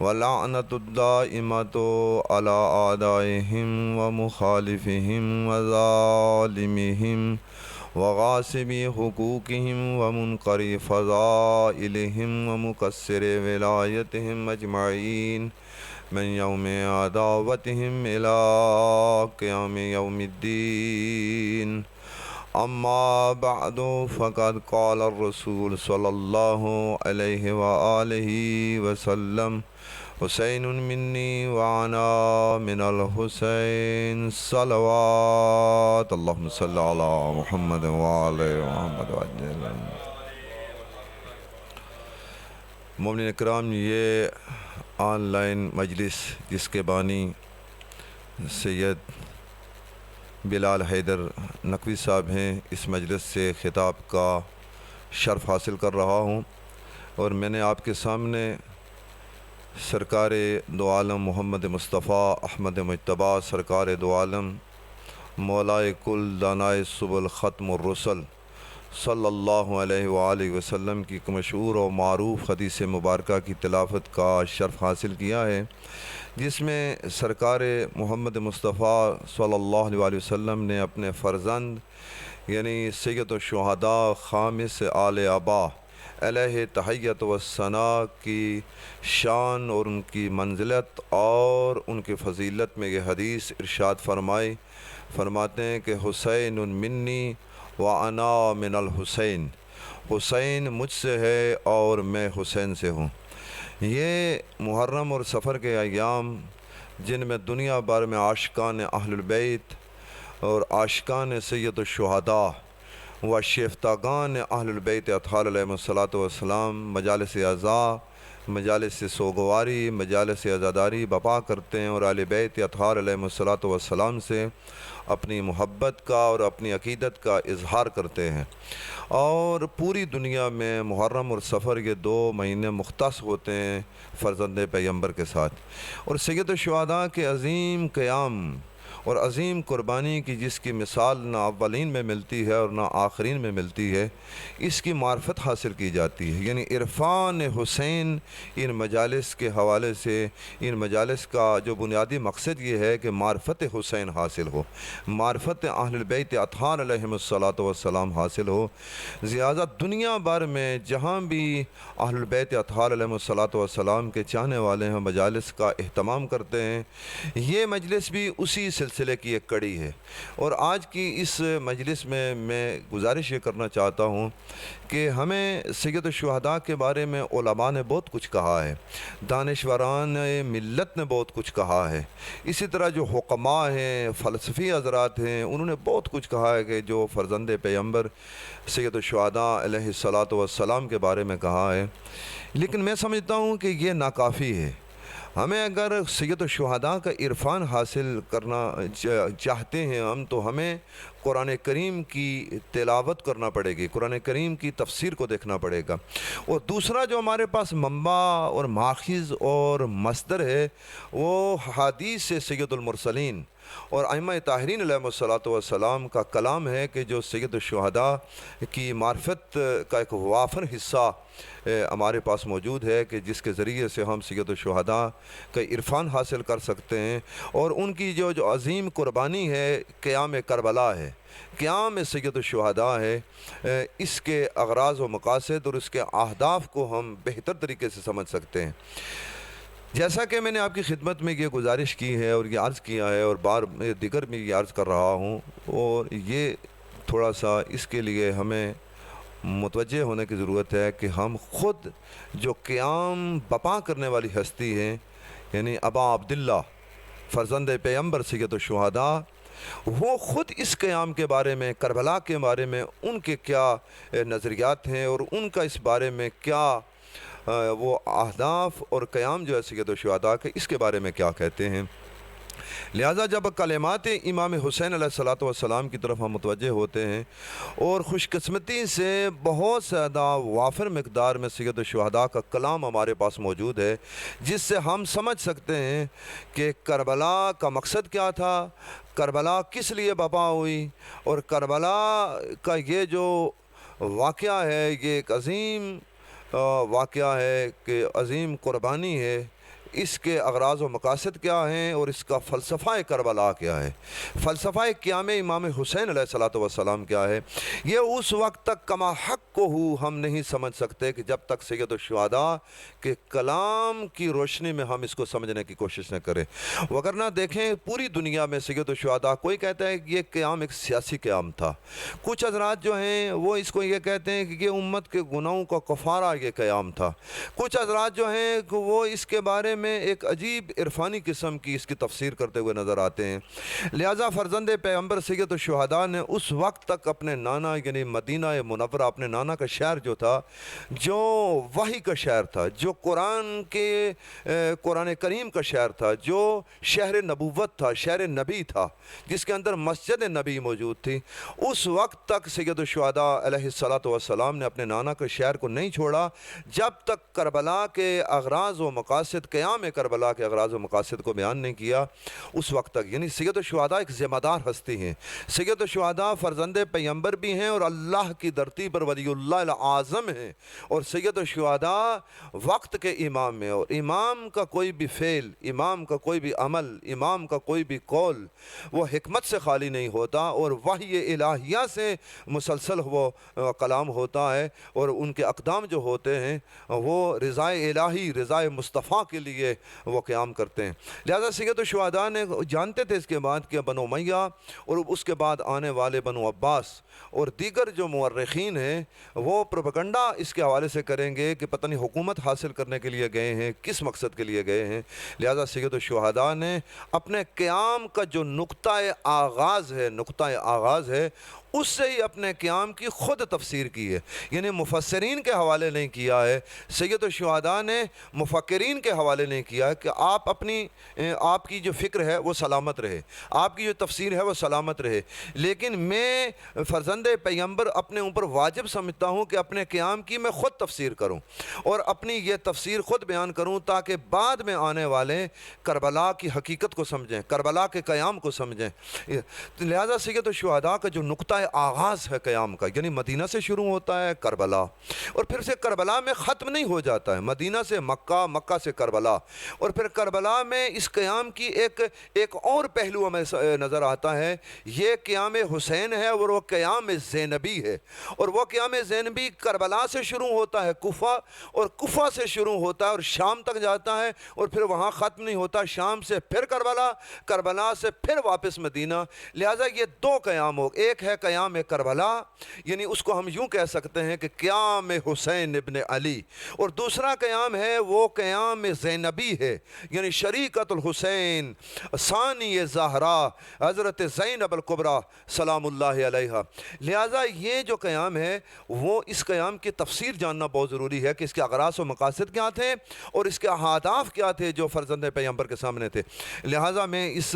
وَلَعْنَةُ الدَّائِمَةُ عَلَىٰ أَعْدَائِهِمْ وَمُخَالِفِهِمْ وَظَالِمِهِمْ وغاصبِ حقوقهم ومنکر فضائلهم ومقصر ولایتهم اجمعین من یوم عداوتهم إلى قیام یوم الدین. اما بعد فقد قال الرسول صلی اللہ علیہ وآلہ وسلم حسین منی وانا من الحسین صلوات اللہم صلی علی محمد وآلہ محمد وآلہ. مومنین اکرام، یہ آن لائن مجلس جس کے بانی سید بلال حیدر نقوی صاحب ہیں، اس مجلس سے خطاب کا شرف حاصل کر رہا ہوں، اور میں نے آپ کے سامنے سرکار دو عالم محمد مصطفیٰ احمد مجتبیٰ سرکار دو عالم مولائے کل دانائے سبل ختم الرسل صلی اللہ علیہ وآلہ وسلم کی ایک مشہور و معروف حدیث مبارکہ کی تلاوت کا شرف حاصل کیا ہے، جس میں سرکار محمد مصطفیٰ صلی اللہ علیہ وسلم نے اپنے فرزند یعنی سید الشہداء خامس آل ابا علیہ تحیت و ثناء کی شان اور ان کی منزلت اور ان کی فضیلت میں یہ حدیث ارشاد فرماتے ہیں کہ حسین منی وانا من الحسین، حسین مجھ سے ہے اور میں حسین سے ہوں. یہ محرم اور سفر کے ایام جن میں دنیا بھر میں عاشقان اہل البیت اور عاشقان سید الشہداء و شیفتگان اہل البیت اطہار علیہم الصلاۃ والسلام مجالس عزا، مجالس سوگواری، مجالس عزاداری بپا کرتے ہیں اور اہل بیت اطہار علیہم الصلاۃ والسلام سے اپنی محبت کا اور اپنی عقیدت کا اظہار کرتے ہیں. اور پوری دنیا میں محرم اور سفر یہ 2 مہینے مختص ہوتے ہیں فرزند پیغمبر کے ساتھ، اور سید الشہداء کے عظیم قیام اور عظیم قربانی کی جس کی مثال نہ اولین میں ملتی ہے اور نہ آخرین میں ملتی ہے، اس کی معرفت حاصل کی جاتی ہے. یعنی عرفان حسین ان مجالس کے حوالے سے، ان مجالس کا جو بنیادی مقصد یہ ہے کہ معرفت حسین حاصل ہو، معرفت اہل البیت اطہار علیہم الصلاۃ والسلام حاصل ہو. لہٰذا دنیا بھر میں جہاں بھی اہل البیت اطہار علیہم الصلاۃ والسلام کے چاہنے والے ہیں مجالس کا اہتمام کرتے ہیں. یہ مجلس بھی اسی سلسلے کی ایک کڑی ہے، اور آج کی اس مجلس میں گزارش یہ کرنا چاہتا ہوں کہ ہمیں سید الشہداء کے بارے میں علماء نے بہت کچھ کہا ہے، دانشوران ملت نے بہت کچھ کہا ہے، اسی طرح جو حکماء ہیں، فلسفی حضرات ہیں، انہوں نے بہت کچھ کہا ہے کہ جو فرزند پیغمبر سید الشہداء علیہ الصلاۃ والسلام کے بارے میں کہا ہے. لیکن میں سمجھتا ہوں کہ یہ ناکافی ہے. ہمیں اگر سید الشہداء کا عرفان حاصل کرنا چاہتے ہیں ہم، تو ہمیں قرآن کریم کی تلاوت کرنا پڑے گی، قرآن کریم کی تفسیر کو دیکھنا پڑے گا. اور دوسرا جو ہمارے پاس منبع اور ماخذ اور مصدر ہے وہ حدیث سے سید المرسلین اور ائمہ طاہرین علیہم الصلاۃ والسلام کا کلام ہے کہ جو سید الشہداء کی معرفت کا ایک وافر حصہ ہمارے پاس موجود ہے، کہ جس کے ذریعے سے ہم سید الشہداء کا عرفان حاصل کر سکتے ہیں. اور ان کی جو عظیم قربانی ہے قیام کربلا ہے، قیام سید الشہداء ہے، اس کے اغراض و مقاصد اور اس کے اہداف کو ہم بہتر طریقے سے سمجھ سکتے ہیں. جیسا کہ میں نے آپ کی خدمت میں یہ گزارش کی ہے اور یہ عرض کیا ہے، اور بار دیگر میں یہ عرض کر رہا ہوں، اور یہ تھوڑا سا اس کے لیے ہمیں متوجہ ہونے کی ضرورت ہے کہ ہم خود جو قیام بپا کرنے والی ہستی ہیں، یعنی ابا عبداللہ فرزند پیغمبر سید الشہداء، وہ خود اس قیام کے بارے میں، کربلا کے بارے میں ان کے کیا نظریات ہیں اور ان کا اس بارے میں کیا وہ اہداف اور قیام جو ہے سید الشہداء کے، اس کے بارے میں کیا کہتے ہیں. لہٰذا جب کلمات امام حسین علیہ الصلاۃ والسلام کی طرف ہم متوجہ ہوتے ہیں، اور خوش قسمتی سے بہت زیادہ وافر مقدار میں سید الشہداء کا کلام ہمارے پاس موجود ہے، جس سے ہم سمجھ سکتے ہیں کہ کربلا کا مقصد کیا تھا، کربلا کس لیے برپا ہوئی، اور کربلا کا یہ جو واقعہ ہے یہ ایک عظیم واقعہ ہے کہ عظیم قربانی ہے. اس کے اغراض و مقاصد کیا ہیں اور اس کا فلسفہ کربلا کیا ہے، فلسفہ قیام امام حسین علیہ الصلوۃ والسلام کیا ہے، یہ اس وقت تک کما حق کو ہم نہیں سمجھ سکتے کہ جب تک سید الشہداء کے کلام کی روشنی میں ہم اس کو سمجھنے کی کوشش نہ کریں۔ وگرنہ دیکھیں پوری دنیا میں سید الشہداء، کوئی کہتا ہے کہ یہ قیام ایک سیاسی قیام تھا، کچھ حضرات جو ہیں وہ اس کو یہ کہتے ہیں کہ یہ امت کے گناہوں کا کفارہ یہ قیام تھا، کچھ حضرات جو ہیں کہ وہ اس کے بارے میں ایک عجیب عرفانی قسم کی اس کی تفسیر کرتے ہوئے نظر آتے ہیں۔ لہٰذا فرزند پیغمبر سید الشہداء نے اس وقت تک اپنے نانا یعنی مدینہ منورہ، اپنے نانا کا شہر جو تھا، جو وحی کا شہر تھا، جو قرآن کریم کا شہر تھا، جو شہر نبوت تھا، شہر نبی تھا، جس کے اندر مسجد نبی موجود تھی، اس وقت تک سید الشہداء علیہ الصلوۃ والسلام نے اپنے نانا کے شہر کو نہیں چھوڑا جب تک کربلا کے اغراض و مقاصد، قیام کربلا کے اغراض و مقاصد کو بیان نہیں کیا اس وقت تک۔ یعنی سید الشہداء ایک ذمہ دار ہستی ہیں، سید الشہداء فرزند پیغمبر بھی ہیں اور اللہ کی دھرتی پر ولی اللہ العظم ہیں، اور سید الشہداء وقت کے امام ہیں، اور امام کا کوئی بھی فعل، امام کا کوئی بھی عمل، امام کا کوئی بھی قول وہ حکمت سے خالی نہیں ہوتا، اور وحی الہیہ سے مسلسل وہ کلام ہوتا ہے، اور ان کے اقدام جو ہوتے ہیں وہ رضائے الہی، رضائے مصطفیٰ کے لیے وہ قیام کرتے ہیں۔ لہذا سید الشہداء نے جانتے تھے اس کے بعد کہ بنو امیہ اور اس کے بعد آنے والے بنو عباس اور دیگر جو مورخین ہیں وہ پروپیگنڈا اس کے حوالے سے کریں گے کہ پتہ نہیں حکومت حاصل کرنے کے لیے گئے ہیں، کس مقصد کے لیے گئے ہیں۔ لہذا سید الشہداء نے اپنے قیام کا جو نقطہ آغاز ہے اس سے ہی اپنے قیام کی خود تفسیر کی ہے، یعنی مفسرین کے حوالے نہیں کیا ہے۔ سید الشہداء نے مفکرین کے حوالے نہیں کیا ہے کہ آپ کی جو فکر ہے وہ سلامت رہے، آپ کی جو تفسیر ہے وہ سلامت رہے، لیکن میں فرزند پیغمبر اپنے اوپر واجب سمجھتا ہوں کہ اپنے قیام کی میں خود تفسیر کروں اور اپنی یہ تفسیر خود بیان کروں تاکہ بعد میں آنے والے کربلا کی حقیقت کو سمجھیں، کربلا کے قیام کو سمجھیں۔ لہذا سید الشہداء کا جو نقطہ آغاز ہے قیام کا، یعنی مدینہ سے شروع ہوتا ہے کربلا، اور پھر سے کربلا میں ختم نہیں ہو جاتا ہے، مدینہ سے مکہ، مکہ سے کربلا، اور پھر کربلا میں اس قیام کی ایک اور پہلو ہمیں نظر آتا ہے، یہ قیام حسین ہے اور وہ قیام زینبی ہے، اور وہ قیام زینبی کربلا سے شروع ہوتا ہے کوفہ، اور کوفہ سے شروع ہوتا ہے اور شام تک جاتا ہے، اور پھر وہاں ختم نہیں ہوتا، شام سے پھر کربلا، کربلا سے پھر واپس مدینہ۔ لہٰذا یہ دو قیام ہو، ایک ہے قیام کربلا، یعنی اس کو ہم یوں کہہ سکتے ہیں کہ قیام حسین ابن علی، اور دوسرا قیام ہے وہ قیام زینبی ہے، یعنی شریکت الحسین ثانی زہرا حضرت زینب الکبریٰ سلام اللہ علیہا۔ لہٰذا یہ جو قیام ہے وہ اس قیام کی تفسیر جاننا بہت ضروری ہے کہ اس کے اغراض و مقاصد کیا تھے اور اس کے اہداف کیا تھے جو فرزند پیغمبر کے سامنے تھے۔ لہٰذا میں اس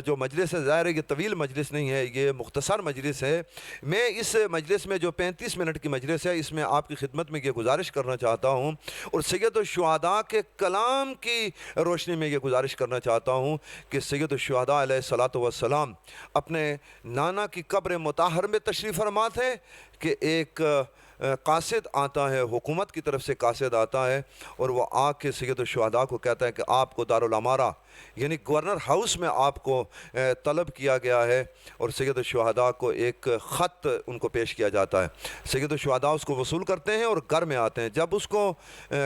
جو مجلس ہے، ظاہر ہے یہ طویل مجلس نہیں ہے، یہ مختصر مجلس ہے، میں اس مجلس میں جو 35 منٹ کی مجلس ہے اس میں آپ کی خدمت میں یہ گزارش کرنا چاہتا ہوں اور سید الشہداء کے کلام کی روشنی میں یہ گزارش کرنا چاہتا ہوں کہ سید الشہداء علیہ الصلوۃ والسلام اپنے نانا کی قبر مطہر میں تشریف فرما تھے کہ ایک قاصد آتا ہے، حکومت کی طرف سے قاصد آتا ہے، اور وہ آ کے سید الشہداء کو کہتا ہے کہ آپ کو دارالامارہ یعنی گورنر ہاؤس میں آپ کو طلب کیا گیا ہے، اور سید الشہداء کو ایک خط ان کو پیش کیا جاتا ہے۔ سید الشہداء اس کو وصول کرتے ہیں اور گھر میں آتے ہیں، جب اس کو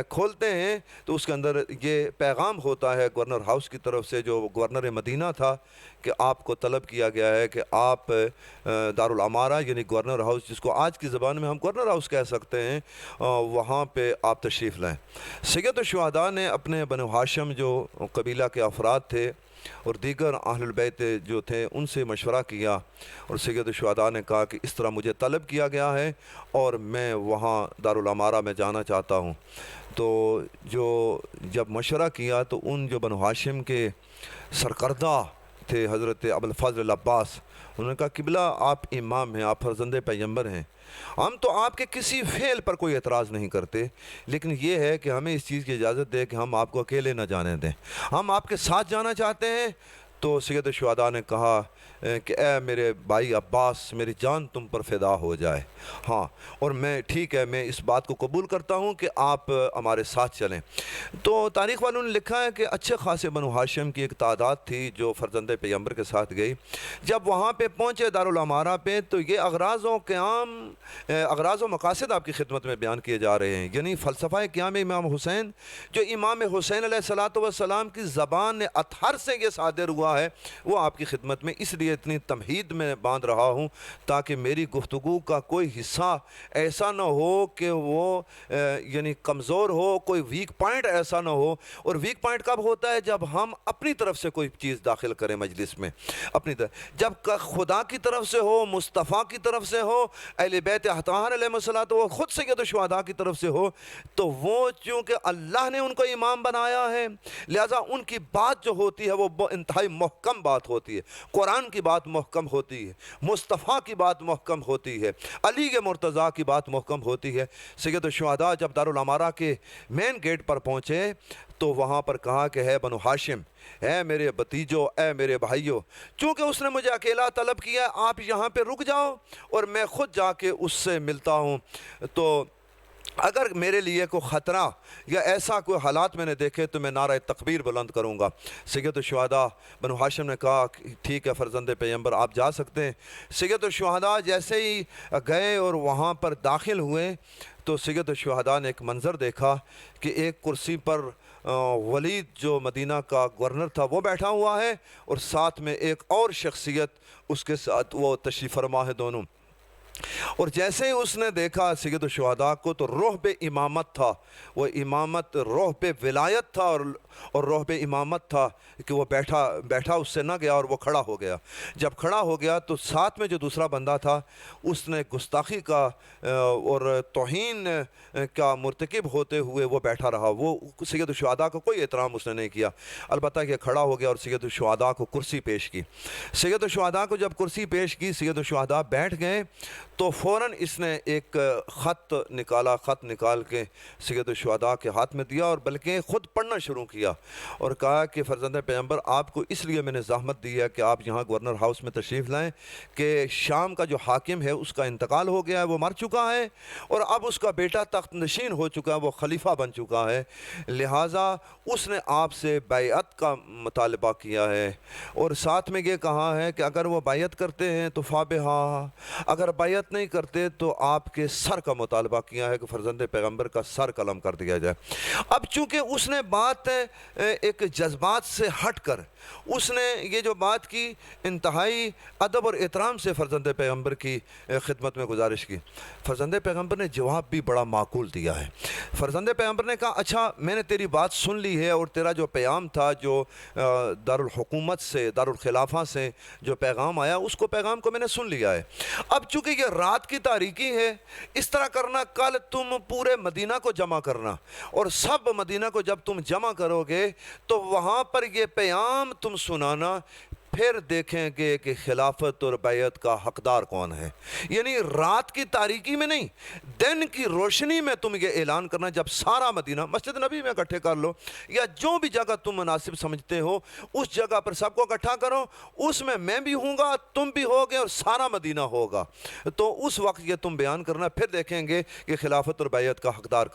کھولتے ہیں تو اس کے اندر یہ پیغام ہوتا ہے گورنر ہاؤس کی طرف سے جو گورنر مدینہ تھا کہ آپ کو طلب کیا گیا ہے کہ آپ دارالامارہ یعنی گورنر ہاؤس، جس کو آج کی زبان میں ہم گورنر ہاؤس کہہ سکتے ہیں، وہاں پہ آپ تشریف لائیں۔ سید الشہداء نے اپنے بنو ہاشم جو قبیلہ کے افراد تھے اور دیگر اہل البیت جو تھے ان سے مشورہ کیا، اور سید الشہداء نے کہا کہ اس طرح مجھے طلب کیا گیا ہے اور میں وہاں دارالامارہ میں جانا چاہتا ہوں۔ تو جب مشورہ کیا تو ان جو بنو ہاشم کے سرکردہ تھے حضرت ابوالفضل العباس، انہوں نے کہا قبلہ آپ امام ہیں، آپ فرزند پیغمبر ہیں، ہم تو آپ کے کسی فعل پر کوئی اعتراض نہیں کرتے، لیکن یہ ہے کہ ہمیں اس چیز کی اجازت دے کہ ہم آپ کو اکیلے نہ جانے دیں، ہم آپ کے ساتھ جانا چاہتے ہیں تو سید الشہداء نے کہا کہ اے میرے بھائی عباس، میری جان تم پر فدا ہو جائے، ہاں اور میں ٹھیک ہے، میں اس بات کو قبول کرتا ہوں کہ آپ ہمارے ساتھ چلیں۔ تو تاریخ والوں نے لکھا ہے کہ اچھے خاصے بنو ہاشم کی ایک تعداد تھی جو فرزند پیغمبر کے ساتھ گئی۔ جب وہاں پہ پہنچے دارالعمارہ پہ، تو یہ اغراض و مقاصد آپ کی خدمت میں بیان کیے جا رہے ہیں، یعنی فلسفہ قیام امام حسین جو امام حسین علیہ السلام کی زبان اطہر سے یہ صادر ہوا ہے، وہ آپ کی خدمت میں اس لیے اتنی تمہید میں باندھ رہا ہوں تاکہ میری گفتگو کا کوئی حصہ ایسا نہ ہو کہ وہ یعنی کمزور ہو، کوئی ویک پوائنٹ ایسا نہ ہو۔ اور ویک پوائنٹ کب ہوتا ہے؟ جب ہم اپنی طرف سے کوئی چیز داخل کریں مجلس میں، اپنی طرف، جب خدا کی طرف سے ہو، مصطفیٰ کی طرف سے ہو، اہل بیت اطہار علیہ الصلوۃ وہ خود سید الشہداء کی طرف سے ہو، تو وہ چونکہ اللہ نے ان کو امام بنایا ہے، لہٰذا ان کی بات جو ہوتی ہے وہ انتہائی محکم بات ہوتی ہے، قرآن کی بات محکم ہوتی ہے، مصطفیٰ کی بات محکم ہوتی ہے، علی کے مرتضیٰ کی بات محکم ہوتی ہے۔ سید الشہداء جب دارالعمارہ کے مین گیٹ پر پہنچے تو وہاں پر کہا کہ ہے بنو ہاشم، اے میرے بھتیجو، اے میرے بھائیو، چونکہ اس نے مجھے اکیلا طلب کیا، آپ یہاں پہ رک جاؤ اور میں خود جا کے اس سے ملتا ہوں، تو اگر میرے لیے کوئی خطرہ یا ایسا کوئی حالات میں نے دیکھے تو میں نعرہ تکبیر بلند کروں گا۔ سید الشہداء بنو ہاشم نے کہا ٹھیک ہے فرزند پیغمبر، آپ جا سکتے ہیں۔ سید الشہداء جیسے ہی گئے اور وہاں پر داخل ہوئے تو سید الشہداء نے ایک منظر دیکھا کہ ایک کرسی پر ولید جو مدینہ کا گورنر تھا وہ بیٹھا ہوا ہے، اور ساتھ میں ایک اور شخصیت اس کے ساتھ وہ تشریف فرما ہے دونوں۔ اور جیسے ہی اس نے دیکھا سید الشہداء کو تو روح پہ امامت تھا، وہ امامت روح پہ ولایت تھا اور روح پہ امامت تھا کہ وہ بیٹھا اس سے نہ گیا اور وہ کھڑا ہو گیا۔ جب کھڑا ہو گیا تو ساتھ میں جو دوسرا بندہ تھا اس نے گستاخی کا اور توہین کا مرتکب ہوتے ہوئے وہ بیٹھا رہا، وہ سید الشہداء کو کوئی احترام اس نے نہیں کیا، البتہ کہ کھڑا ہو گیا اور سید الشہداء کو کرسی پیش کی۔ سید الشہداء کو جب کرسی پیش کی، سید الشہداء بیٹھ گئے تو فوراً اس نے ایک خط نکال کے سید الشہداء کے ہاتھ میں دیا اور بلکہ خود پڑھنا شروع کیا اور کہا کہ فرزند پیغمبر، آپ کو اس لیے میں نے زحمت دی ہے کہ آپ یہاں گورنر ہاؤس میں تشریف لائیں کہ شام کا جو حاکم ہے اس کا انتقال ہو گیا ہے، وہ مر چکا ہے اور اب اس کا بیٹا تخت نشین ہو چکا ہے، وہ خلیفہ بن چکا ہے، لہٰذا اس نے آپ سے بیعت کا مطالبہ کیا ہے اور ساتھ میں یہ کہا ہے کہ اگر وہ بیعت کرتے ہیں تو فابہا، اگر بیعت نہیں کرتے تو آپ کے سر کا مطالبہ کیا ہے کہ فرزند پیغمبر کا سر قلم کر دیا جائے۔ اب چونکہ اس نے بات ایک جذبات سے ہٹ کر اس نے یہ جو بات کی انتہائی ادب اور احترام سے فرزند پیغمبر کی خدمت میں گزارش کی، فرزند پیغمبر نے جواب بھی بڑا معقول دیا ہے۔ فرزند پیغمبر نے کہا اچھا میں نے تیری بات سن لی ہے اور تیرا جو پیغام تھا، جو دارالحکومت سے، دارالخلافہ سے جو پیغام آیا، اس کو پیغام کو میں نے سن لیا ہے۔ اب چونکہ یہ رات کی تاریکی ہے، اس طرح کرنا کل تم پورے مدینہ کو جمع کرنا اور سب مدینہ کو جب تم جمع کرو گے تو وہاں پر یہ پیغام تم سنانا، پھر دیکھیں گے کہ خلافت اور بیعت کا حقدار کون ہے۔ یعنی رات کی تاریکی میں نہیں، دن کی روشنی میں تم یہ اعلان کرنا، جب سارا مدینہ مسجد نبی میں اکٹھے کر لو یا جو بھی جگہ تم مناسب سمجھتے ہو اس جگہ پر سب کو اکٹھا کرو، اس میں بھی ہوں گا، تم بھی ہوگے اور سارا مدینہ ہوگا، تو اس وقت یہ تم بیان کرنا، پھر دیکھیں گے کہ خلافت اور بیعت کا حقدار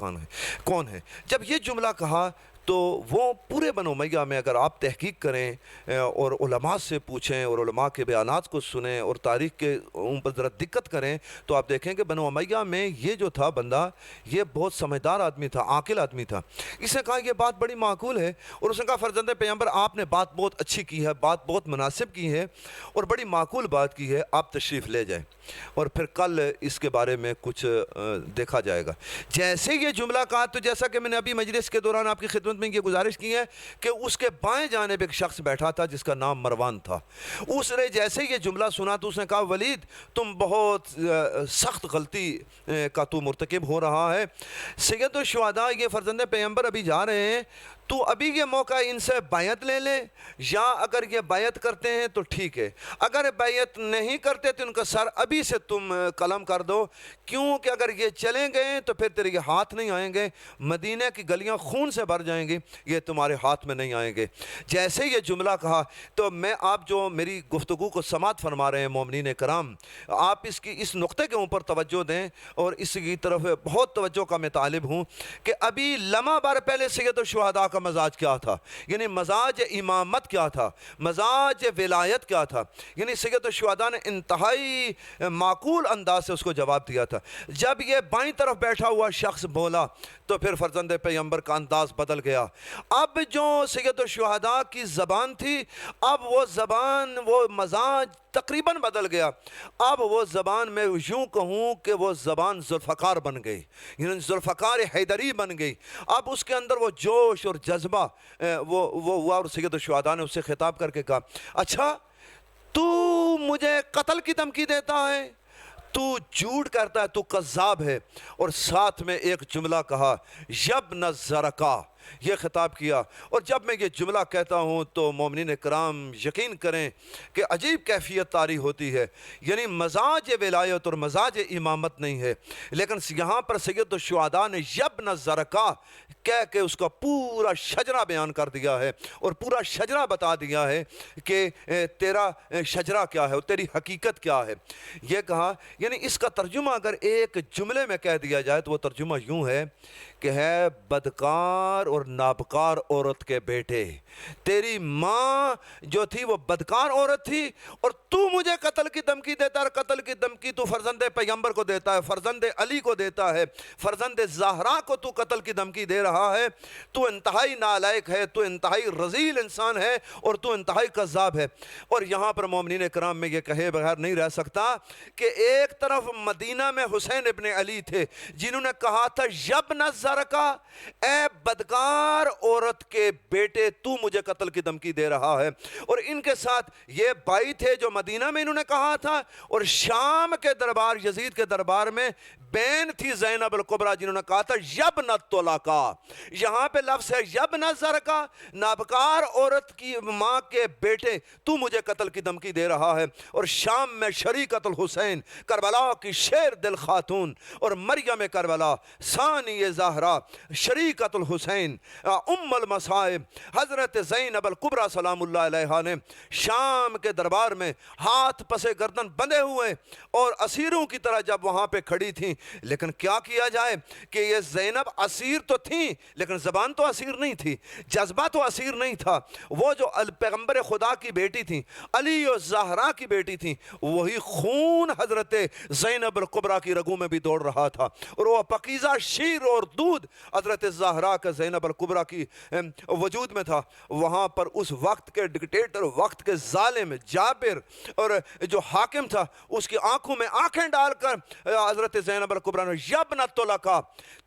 کون ہے۔ جب یہ جملہ کہا تو وہ پورے بنو امیہ میں اگر آپ تحقیق کریں اور علماء سے پوچھیں اور علماء کے بیانات کو سنیں اور تاریخ کے ان پر ذرا دقت کریں تو آپ دیکھیں کہ بنو امیہ میں یہ جو تھا بندہ، یہ بہت سمجھدار آدمی تھا، عاقل آدمی تھا۔ اس نے کہا یہ بات بڑی معقول ہے اور اس نے کہا فرزند پیغمبر آپ نے بات بہت اچھی کی ہے، بات بہت مناسب کی ہے اور بڑی معقول بات کی ہے، آپ تشریف لے جائیں اور پھر کل اس کے بارے میں کچھ دیکھا جائے گا۔ جیسے یہ جملہ کہا تو جیسا کہ میں نے ابھی مجلس کے دوران آپ کی خدمت میں یہ گزارش کی ہے کہ اس کے بائیں جانب ایک شخص بیٹھا تھا جس کا نام مروان تھا۔ اس نے جیسے یہ جملہ سنا تو اس نے کہا ولید تم بہت سخت غلطی کا تو مرتکب ہو رہا ہے، سید الشہداء یہ فرزند پیغمبر ابھی جا رہے ہیں تو ابھی یہ موقع ان سے بیعت لے لے، یا اگر یہ بیعت کرتے ہیں تو ٹھیک ہے، اگر بیعت نہیں کرتے تو ان کا سر ابھی سے تم قلم کر دو، کیونکہ اگر یہ چلیں گئے تو پھر تیرے یہ ہاتھ نہیں آئیں گے، مدینہ کی گلیاں خون سے بھر جائیں گی، یہ تمہارے ہاتھ میں نہیں آئیں گے۔ جیسے یہ جملہ کہا تو میں آپ جو میری گفتگو کو سماعت فرما رہے ہیں مومنین کرام، آپ اس نقطے کے اوپر توجہ دیں، اور اس کی طرف بہت توجہ کا میں طالب ہوں کہ ابھی لمحہ بھر پہلے سید الشہداء کا مزاج کیا تھا، یعنی مزاج امامت کیا تھا، مزاج ولایت کیا تھا، یعنی سید الشہداء نے انتہائی معقول انداز سے اس کو جواب دیا تھا۔ جب یہ بائیں طرف بیٹھا ہوا شخص بولا تو پھر فرزند پیغمبر کا انداز بدل گیا۔ اب جو سید الشہداء کی زبان تھی، اب وہ زبان، وہ مزاج تقریباً بدل گیا۔ اب وہ زبان میں یوں کہوں کہ وہ زبان ذوالفقار بن گئی، یعنی ذوالفقار حیدری بن گئی۔ اب اس کے اندر وہ جوش اور جذبہ وہ ہوا، اور سید الشہداء نے اس سے خطاب کر کے کہا، اچھا تو مجھے قتل کی دھمکی دیتا ہے، تو جھوٹ کرتا ہے، تو کذاب ہے۔ اور ساتھ میں ایک جملہ کہا، یبن الزرقاء، یہ خطاب کیا۔ اور جب میں یہ جملہ کہتا ہوں تو مومنین کرام یقین کریں کہ عجیب کیفیت طاری ہوتی ہے، یعنی مزاج ولایت اور مزاج امامت نہیں ہے، لیکن یہاں پر سید الشہداء نے یبن الزرقاء کہہ کے اس کا پورا شجرہ بیان کر دیا ہے، اور پورا شجرہ بتا دیا ہے کہ تیرا شجرہ کیا ہے اور تیری حقیقت کیا ہے۔ یہ کہا، یعنی اس کا ترجمہ اگر ایک جملے میں کہہ دیا جائے تو وہ ترجمہ یوں ہے کہ ہے بدکار اور نابکار عورت کے بیٹے، تیری ماں جو تھی وہ بدکار عورت تھی، اور تو مجھے قتل کی دھمکی دیتا ہے، اور قتل کی دھمکی تو فرزند پیغمبر کو دیتا ہے، فرزند علی کو دیتا ہے، فرزند زہرا کو تو قتل کی دھمکی دے رہا ہے۔ تو انتہائی نالائق ہے، تو انتہائی رذیل انسان ہے، اور تو انتہائی کذاب ہے۔ اور یہاں پر مومنین کرام میں یہ کہے بغیر نہیں رہ سکتا کہ ایک طرف مدینہ میں حسین ابن علی تھے جنہوں نے کہا تھا یبن الزرقاء، اے بدکار عورت کے بیٹے، تو مجھے قتل کی دھمکی دے رہا ہے۔ اور ان کے ساتھ یہ بھائی تھے جو مدینہ میں انہوں نے کہا تھا، اور شام کے دربار، یزید کے دربار میں بین تھی زینب الکبریٰ جنہوں نے کہا تھا یبن الطلقاء۔ یہاں پہ لفظ ہے یبن الزرقاء، نابکار عورت کی ماں کے بیٹے، تو مجھے قتل کی دھمکی دے رہا ہے۔ اور شام میں شریکت الحسین، کربلا کی شیر دل خاتون، اور مریم کربلا ثانی زہرا، شریکت الحسین، ام المصائب، حضرت زینب الکبریٰ سلام اللہ علیہا نے شام کے دربار میں ہاتھ پسے گردن بندھے ہوئے اور اسیروں کی طرح جب وہاں پہ کھڑی تھیں، لیکن کیا کیا جائے کہ یہ زینب اسیر تو تھیں لیکن زبان تو اسیر نہیں تھی، جذبہ تو اسیر نہیں تھا۔ وہ جو پیغمبر خدا کی بیٹی تھیں، علی و زہرا کی بیٹی تھیں، وہی خون حضرت زینب الکبریٰ کی رگوں میں بھی دوڑ رہا تھا، اور وہ پاکیزہ شیر اور دودھ حضرت زہرا کا زینب الکبریٰ کی وجود میں تھا۔ وہاں پر اس وقت کے ڈکٹیٹر، وقت کے ظالم جابر اور جو حاکم تھا، اس کی آنکھوں میں آنکھیں ڈال کر حضرت زینب الکبریٰ نے یبن الطلقاء،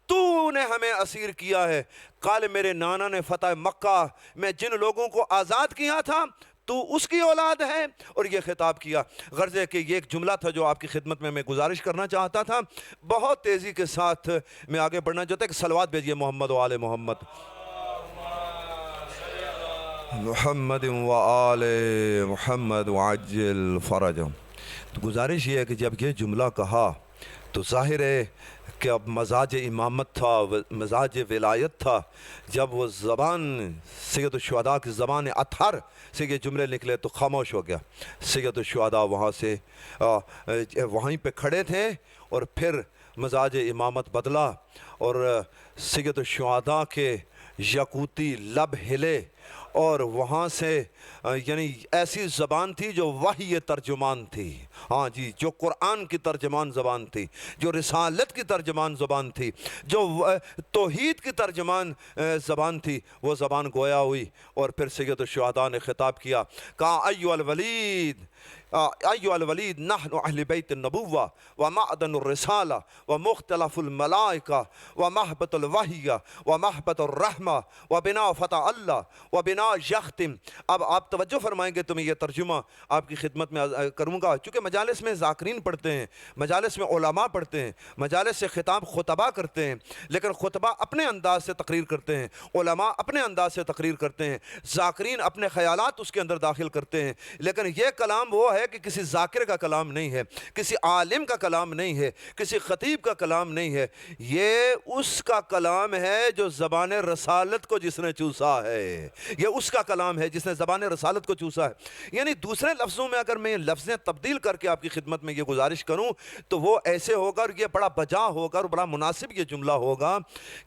تو نے ہمیں اسیر کیا ہے، کل میرے نانا نے فتح مکہ میں جن لوگوں کو آزاد کیا تھا تو اس کی اولاد ہے، اور یہ خطاب کیا۔ غرض ہے کہ یہ ایک جملہ تھا جو آپ کی خدمت میں گزارش کرنا چاہتا تھا۔ بہت تیزی کے ساتھ میں آگے بڑھنا چاہتا ہوں کہ صلوات بھیجئے محمد و آل محمد، محمد و آل محمد وعجل فرجہم۔ تو گزارش یہ ہے کہ جب یہ جملہ کہا تو ظاہر ہے کہ اب مزاج امامت تھا، مزاج ولایت تھا۔ جب وہ زبان سید الشہداء کی زبان اطہر سے یہ جملے نکلے تو خاموش ہو گیا۔ سید الشہداء وہاں سے وہیں پہ کھڑے تھے، اور پھر مزاج امامت بدلا، اور سید الشہداء کے یاقوتی لب ہلے، اور وہاں سے یعنی ایسی زبان تھی جو وحی ترجمان تھی، ہاں جی، جو قرآن کی ترجمان زبان تھی، جو رسالت کی ترجمان زبان تھی، جو توحید کی ترجمان زبان تھی، وہ زبان گویا ہوئی۔ اور پھر سید الشہداء نے خطاب کیا، کہا ایھا الولید، ایھا الولید نحن اہل بیت النبوہ ومعدن الرسالہ ومختلف الملائکہ ومحبت الوحی ومحبت الرحمہ وبنا فتح اللہ وبنا یختم۔ اب آپ توجہ فرمائیں گے تو میں یہ ترجمہ آپ کی خدمت میں کروں گا، چونکہ مجالس میں ذاکرین پڑھتے ہیں، مجالس میں علماء پڑھتے ہیں، مجالس سے خطاب خطبہ کرتے ہیں، لیکن خطبہ اپنے انداز سے تقریر کرتے ہیں، علماء اپنے انداز سے تقریر کرتے ہیں، ذاکرین اپنے خیالات اس کے اندر داخل کرتے ہیں، لیکن یہ کلام وہ ہے کہ کسی ذاکر کا کلام نہیں ہے، کسی عالم کا کلام نہیں ہے، کسی خطیب کا کلام نہیں ہے، یہ اس کا کلام ہے جو زبان رسالت کو جس نے چوسا ہے، یہ اس کا کلام ہے جس نے زبان رسالت کو چوسا ہے۔ یعنی دوسرے لفظوں میں اگر میں یہ لفظیں تبدیل کر کے آپ کی خدمت میں یہ گزارش کروں تو وہ ایسے ہوگا، اور یہ بڑا بجا ہوگا اور بڑا مناسب یہ جملہ ہوگا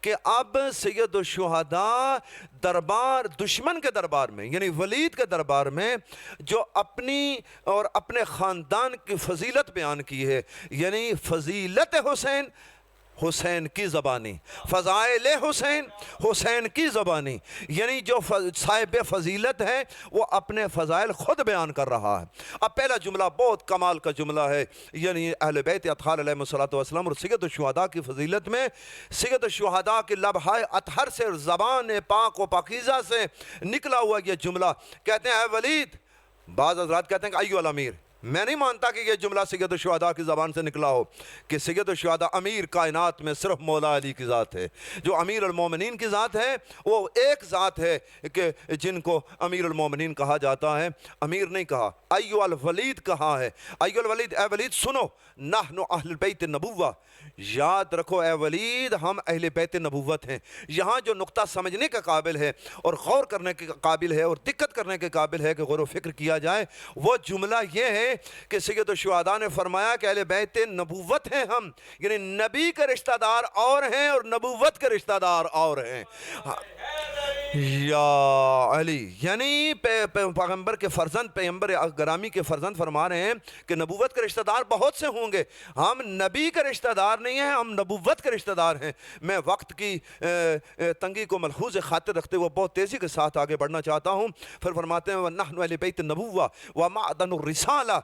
کہ اب سید الشہداء دربار، دشمن کے دربار میں، یعنی ولید کے دربار میں جو اپنی اور اپنے خاندان کی فضیلت بیان کی ہے، یعنی فضیلت حسین، حسین کی زبانی، فضائل حسین، حسین کی زبانی، یعنی جو صاحب فضیلت ہے وہ اپنے فضائل خود بیان کر رہا ہے۔ اب پہلا جملہ بہت کمال کا جملہ ہے، یعنی اہل بیت اطہار علیہ السلام اور سید الشہداء کی فضیلت میں سید الشہداء کی لبہائے اطہر سے، زبان پاک و پاکیزہ سے نکلا ہوا یہ جملہ، کہتے ہیں اے ولید، بعض حضرات کہتے ہیں کہ ایو الامیر، میں نہیں مانتا کہ یہ جملہ سید الشہداء کی زبان سے نکلا ہو، کہ سید الشہداء امیر کائنات میں صرف مولا علی کی ذات ہے، جو امیر المومنین کی ذات ہے وہ ایک ذات ہے کہ جن کو امیر المومنین کہا جاتا ہے، امیر نہیں کہا، ایو الولید کہا ہے، ایو الولید، اے ولید سنو، نحن اہل بیت النبوہ، یاد رکھو اے ولید ہم اہل بیت نبوت ہیں۔ یہاں جو نقطہ سمجھنے کا قابل ہے اور غور کرنے کے قابل ہے اور دقت کرنے کے قابل ہے کہ غور و فکر کیا جائے، وہ جملہ یہ ہے کہ سید الشہداء نے فرمایا کہ اہل بیت نبوت ہیں ہم، یعنی نبی کے رشتہ دار اور ہیں اور نبوت کے رشتہ دار اور ہیں۔ یا علی، یعنی پیغمبر کے فرزند، پیغمبر گرامی کے فرزند فرما رہے ہیں کہ نبوت کے رشتہ دار بہت سے ہوں گے، ہم نبی کے رشتہ دار نہیں ہیں، ہم نبوت کے رشتہ دار ہیں۔ میں وقت کی تنگی کو ملحوظ خاطر رکھتے ہوئے بہت تیزی کے ساتھ آگے بڑھنا چاہتا ہوں۔ پھر فرماتے ہیں وَنَحْنُ أَهْلُ بَيْتِ النَّبُوَّةِ وَمَعْدَنُ الرِّسَالَةِ،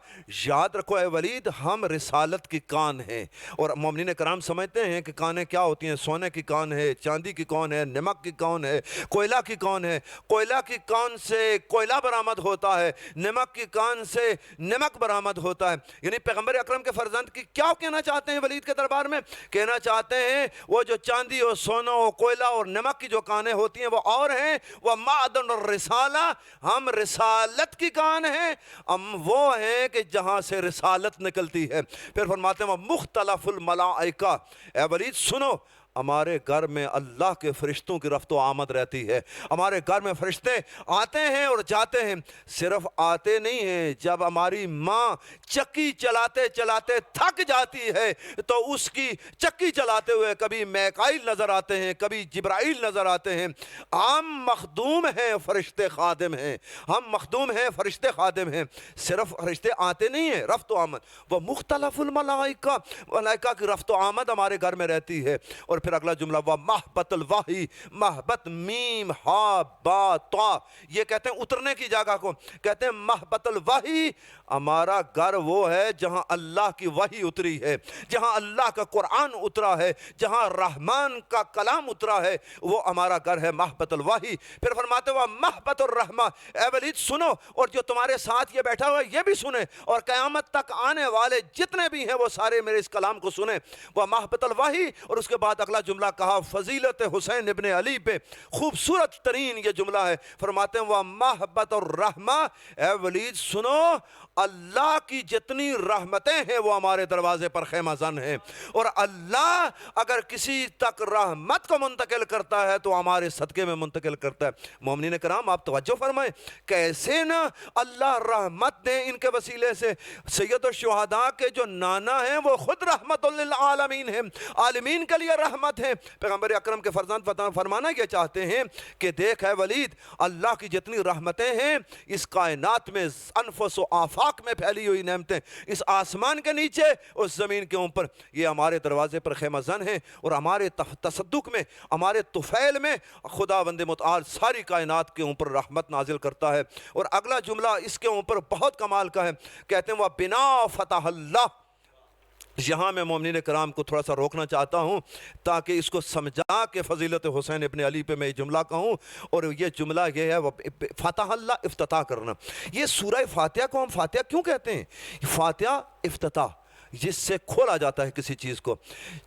یاد رکھو اے ولید ہم رسالت کی کان ہیں۔ اور مومنین کرام سمجھتے ہیں کہ کانیں کیا ہوتی ہیں، سونے کی کان ہے، چاندی کی کان ہے، نمک کی کان ہے، کوئلہ کی کان ہے، کوئلہ کی کان سے کوئلہ برآمد ہوتا ہے، نمک کی کان سے نمک برآمد ہوتا ہے۔ یعنی پیغمبر اکرم کے فرزند کی کیا کہنا چاہتے ہیں ولید کے دربار میں؟ کہنا چاہتے ہیں وہ جو چاندی اور سونا اور کوئلہ اور نمک کی جو کانیں ہوتی ہیں وہ اور ہیں، وہ معدن الرسالہ، ہم رسالت کی کان ہیں، ہم وہ ہیں کہ جہاں سے رسالت نکلتی ہے۔ پھر فرماتے ہیں وہ مختلف الملائکہ، اے ولید سنو، ہمارے گھر میں اللہ کے فرشتوں کی رفت و آمد رہتی ہے، ہمارے گھر میں فرشتے آتے ہیں اور جاتے ہیں، صرف آتے نہیں ہیں، جب ہماری ماں چکی چلاتے چلاتے تھک جاتی ہے تو اس کی چکی چلاتے ہوئے کبھی میکائیل نظر آتے ہیں، کبھی جبرائیل نظر آتے ہیں۔ ہم مخدوم ہیں، فرشتے خادم ہیں، ہم مخدوم ہیں، فرشتے خادم ہیں، صرف فرشتے آتے نہیں ہیں، رفت و آمد، وہ مختلف الملائکہ، ملائکہ کی رفت و آمد ہمارے گھر میں رہتی ہے۔ اور پھر اگلا جملہ وہ محبت الوحی، محبت میم ہا با تا، یہ کہتے ہیں اترنے کی جگہ کو کہتے ہیں محبت الوحی، ہمارا گھر وہ ہے جہاں اللہ کی وحی اتری ہے، جہاں اللہ کا قرآن اترا ہے، جہاں رحمان کا کلام اترا ہے، وہ ہمارا گھر ہے محبت الوحی۔ پھر فرماتے ہوا محبت الرحمہ، اے ولید سنو، اور جو تمہارے ساتھ یہ بیٹھا ہوا ہے یہ بھی سنیں، اور قیامت تک آنے والے جتنے بھی ہیں وہ سارے میرے اس کلام کو سنیں، وہ محبت الوحی۔ اور اس کے بعد اگلا جملہ کہا فضیلت حسین ابن علی پہ، خوبصورت ترین یہ جملہ ہے، فرماتے ہیں وہ محبت الرحمہ، اے ولید سنو، اللہ کی جتنی رحمتیں ہیں وہ ہمارے دروازے پر خیمہ زن ہیں، اور اللہ اگر کسی تک رحمت کو منتقل کرتا ہے تو ہمارے صدقے میں منتقل کرتا ہے۔ مومنین کرام آپ توجہ فرمائیں، کیسے نہ اللہ رحمت دیں ان کے وسیلے سے۔ سید الشہداء کے جو نانا ہیں وہ خود رحمت للعالمین ہیں، عالمین کے لیے رحمت ہیں۔ پیغمبر اکرم کے فرزند فرمانا یہ چاہتے ہیں کہ دیکھ اے ولید، اللہ کی جتنی رحمتیں ہیں اس کائنات میں، انفس و آفاق میں پھیلی ہوئی نعمتیں، اس آسمان کے نیچے اس زمین کے اوپر، یہ ہمارے دروازے پر خیمہ زن ہیں، اور ہمارے تصدق میں، ہمارے طفیل میں خداوند متعال ساری کائنات کے اوپر رحمت نازل کرتا ہے۔ اور اگلا جملہ اس کے اوپر بہت کمال کا ہے، کہتے ہیں وہ بنا فتح اللہ، یہاں میں مومنین کرام کو تھوڑا سا روکنا چاہتا ہوں تاکہ اس کو سمجھا کہ فضیلت حسین ابن علی پہ میں یہ جملہ کہوں، اور یہ جملہ یہ ہے فتح اللہ، افتتاح کرنا۔ یہ سورہ فاتحہ کو ہم فاتحہ کیوں کہتے ہیں؟ فاتحہ افتتاح، جس سے کھولا جاتا ہے کسی چیز کو،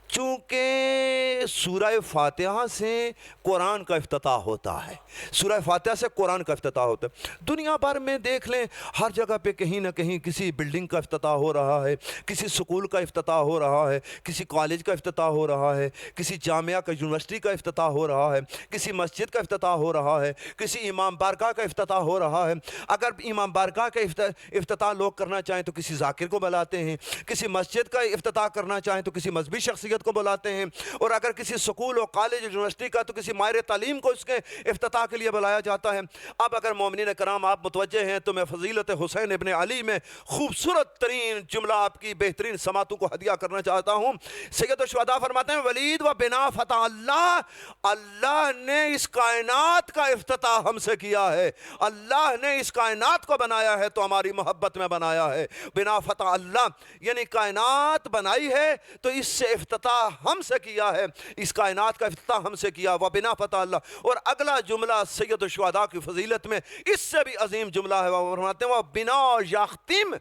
چونکہ سورہ فاتحہ سے قرآن کا افتتاح ہوتا ہے، سورہ فاتحہ سے قرآن کا افتتاح ہوتا ہے۔ دنیا بھر میں دیکھ لیں، ہر جگہ پہ کہیں نہ کہیں کسی بلڈنگ کا افتتاح ہو رہا ہے، کسی سکول کا افتتاح ہو رہا ہے، کسی کالج کا افتتاح ہو رہا ہے، کسی جامعہ کا یونیورسٹی کا افتتاح ہو رہا ہے، کسی مسجد کا افتتاح ہو رہا ہے، کسی امام بارگاہ کا افتتاح ہو رہا ہے۔ اگر امام بارگاہ کا افتتاح لوگ کرنا چاہیں تو کسی ذاکر کو بلاتے ہیں، کسی مسجد کا افتتاح کرنا چاہیں تو کسی مذہبی شخصیت کو بلاتے ہیں، اور اگر کسی سکول اور کالج یونیورسٹی کا تو کسی ماہر تعلیم کو اس کے افتتاح کے لیے بلایا جاتا ہے۔ اب اگر مومنین کرام آپ متوجہ ہیں تو میں فضیلت حسین ابن علی میں خوبصورت ترین جملہ آپ کی بہترین سماعتوں کو ہدیہ کرنا چاہتا ہوں۔ سید الشہداء فرماتے ہیں ولید و بنا فتح اللہ، اللہ نے اس کائنات کا افتتاح ہم سے کیا ہے، اللہ نے اس کائنات کو بنایا ہے تو ہماری محبت میں بنایا ہے۔ بنا فتح اللہ یعنی کائنات بنائی ہے تو اس سے افتتاح ہم سے کیا ہے، اس کائنات کا افتتاح ہم سے کیا، وَبِنَا فَتَحَ اللَّهُ۔ اور اگلا جملہ سید الشہداء کی فضیلت میں اس سے بھی عظیم جملہ ہے، وہ فرماتے ہیں وَبِنَا يَخْتِمْ،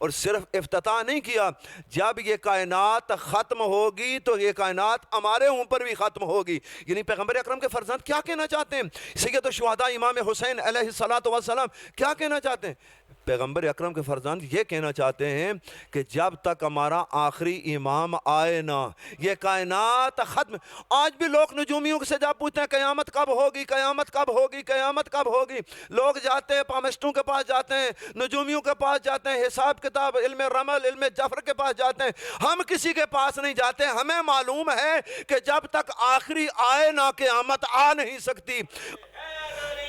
اور صرف افتتاح نہیں کیا، جب یہ کائنات ختم ہوگی تو یہ کائنات ہمارے اوپر بھی ختم ہوگی۔ یعنی پیغمبر اکرم کے فرزند کیا کہنا چاہتے ہیں؟ سید الشہداء امام حسین علیہ السلام کیا کہنا چاہتے ہیں؟ پیغمبر اکرم کے فرزند یہ کہنا چاہتے ہیں کہ جب تک ہمارا آخری امام آئے نا یہ کائنات ختم۔ آج بھی لوگ نجومیوں سے جب پوچھتے ہیں قیامت کب ہوگی، قیامت کب ہوگی، قیامت کب ہوگی، لوگ جاتے ہیں پامسٹوں کے پاس جاتے ہیں، نجومیوں کے پاس جاتے ہیں، حساب کتاب علم رمل علم جفر کے پاس جاتے ہیں، ہم کسی کے پاس نہیں جاتے۔ ہمیں معلوم ہے کہ جب تک آخری آئے نا قیامت آ نہیں سکتی۔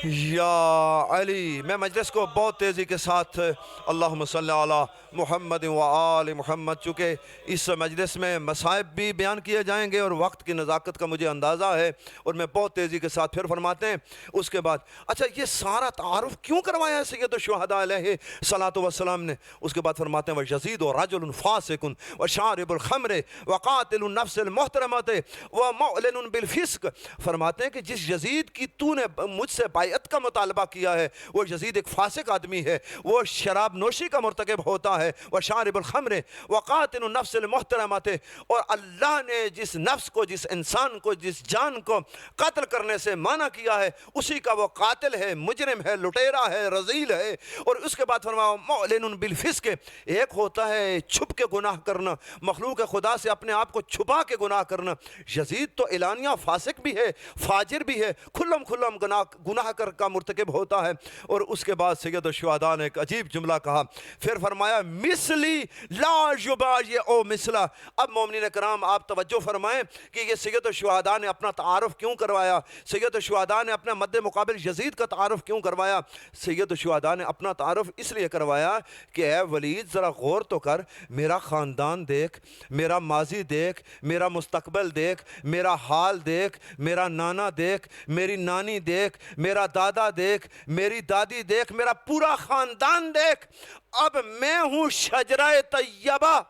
یا علی، میں مجلس کو بہت تیزی کے ساتھ اللہم صلی علی محمد و آل محمد، چونکہ اس مجلس میں مصائب بھی بیان کیے جائیں گے اور وقت کی نزاکت کا مجھے اندازہ ہے، اور میں بہت تیزی کے ساتھ پھر فرماتے ہیں۔ اس کے بعد اچھا یہ سارا تعارف کیوں کروایا ہے سید الشہداء علیہ الصلوۃ والسلام نے؟ اس کے بعد فرماتے ہیں وَيَزِيدُ رَجُلٌ فَاسِقٌ وَشَارِبُ الْخَمْرِ وَقَاتِلُ النَّفْسِ الْمُحْتَرَمَةِ وَمُعْلِنٌ بِالْفِسْقِ۔ فرماتے ہیں کہ جس یزید کی تو نے مجھ سے بیعت کا مطالبہ کیا ہے وہ یزید ایک فاسق آدمی ہے، وہ شراب نوشی کا مرتکب ہوتا ہے، وَشَارِبُ الْخَمْرِ وَقَاتِلُ النَّفْسِ الْمُحْتَرَمَةِ، اور اللہ نے جس نفس کو، جس انسان کو، جس جان کو قتل کرنے سے منع کیا ہے اسی کا وہ قاتل ہے، مجرم ہے، لٹیرا ہے، رذیل ہے۔ اور اس کے بعد فرمایا مُعْلِنٌ بِالْفِسْقِ، ایک ہوتا ہے چھپ کے گناہ کرنا، مخلوق خدا سے اپنے آپ کو چھپا کے گناہ کرنا۔ یزید تو اعلانیہ فاسق بھی ہے، فاجر بھی ہے، کھلم کھلم گناہ کا مرتکب ہوتا ہے۔ اور اس کے بعد سید الشہداء نے ایک عجیب جملہ کہا، پھر فرمایا مثلی لا یبائی او مثلا۔ اب مومنین کرام آپ توجہ فرمائیں کہ یہ سید الشہداء نے اپنا تعارف کیوں کروایا، سید الشہداء نے اپنے مد مقابل یزید کا تعارف کیوں کروایا؟ سید الشہداء نے اپنا تعارف اس لیے کروایا کہ اے ولید ذرا غور تو کر، میرا خاندان دیکھ، میرا ماضی دیکھ، میرا مستقبل دیکھ، میرا حال دیکھ، میرا نانا دیکھ، میری نانی دیکھ، میرا دادا دیکھ، میری دادی دیکھ، میرا پورا خاندان دیکھ۔ اب میں ہوں شجرہ طیبہ،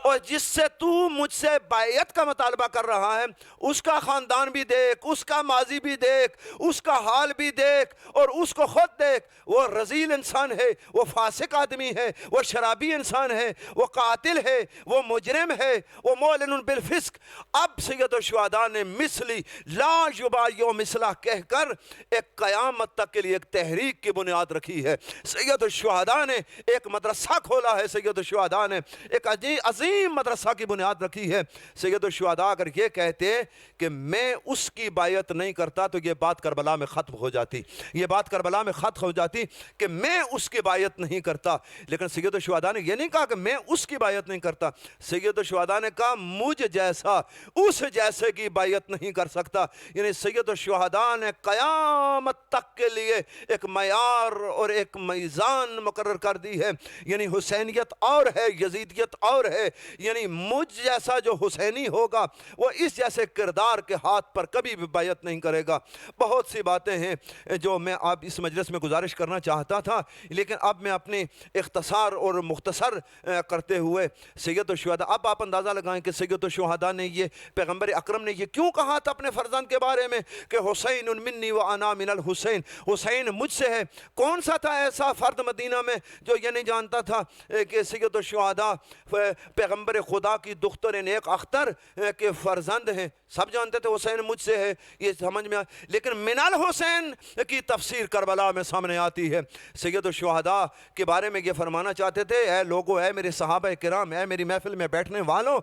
اور جس سے تو مجھ سے بیعت کا مطالبہ کر رہا ہے اس کا خاندان بھی دیکھ، اس کا ماضی بھی دیکھ، اس کا حال بھی دیکھ، اور اس کو خود دیکھ۔ وہ رذیل انسان ہے، وہ فاسق آدمی ہے، وہ شرابی انسان ہے، وہ قاتل ہے، وہ مجرم ہے، وہ معلن بالفسق۔ اب سید الشہداء نے مثلی لا یبائی مثلا کہہ کر ایک قیامت تک کے لیے ایک تحریک کی بنیاد رکھی ہے۔ سید الشہداء نے ایک مدرسہ کھولا ہے، سید الشہداء نے ایک عظیم مدرسہ کی بنیاد رکھی ہے۔ سید الشہداء اگر یہ کہتے کہ میں اس کی بیعت نہیں کرتا تو یہ بات کربلا میں ختم ہو جاتی، یہ بات کربلا میں ختم ہو جاتی کہ میں اس کی بیعت نہیں کرتا۔ لیکن سید الشہداء نے یہ نہیں کہا کہ میں اس کی بیعت نہیں کرتا، سید الشہداء نے کہا مجھ جیسا اس جیسے کی بیعت نہیں کر سکتا۔ یعنی سید الشہداء نے قیامت تک کے لیے ایک معیار اور ایک میزان مقرر کر دی ہے، یعنی حسینیت اور ہے، یزیدیت اور ہے، یعنی مجھ جیسا جو حسینی ہوگا وہ اس جیسے کردار کے ہاتھ پر کبھی بھی بیعت نہیں کرے گا۔ بہت سی باتیں ہیں جو میں آپ اس مجلس میں گزارش کرنا چاہتا تھا، لیکن اب میں اپنے اختصار اور مختصر کرتے ہوئے سید الشہداء، اب آپ اندازہ لگائیں کہ سید الشہداء نے یہ پیغمبر اکرم نے یہ کیوں کہا تھا اپنے فرزند کے بارے میں کہ حسین منی و انا من الحسین، حسین مجھ سے ہے۔ کون سا تھا ایسا فرد مدینہ میں جو یہ نہیں جانتا تھا کہ سید الشہداء پیغمبر خدا کی دختر نیک اختر کے فرزند ہیں؟ سب جانتے تھے حسین مجھ سے ہے، یہ سمجھ میں لیکن من الحسین کی تفسیر کربلا میں سامنے آتی ہے۔ سید الشہداء کے بارے میں یہ فرمانا چاہتے تھے، اے لوگو، اے میرے صحابہ کرام، اے میری محفل میں بیٹھنے والوں،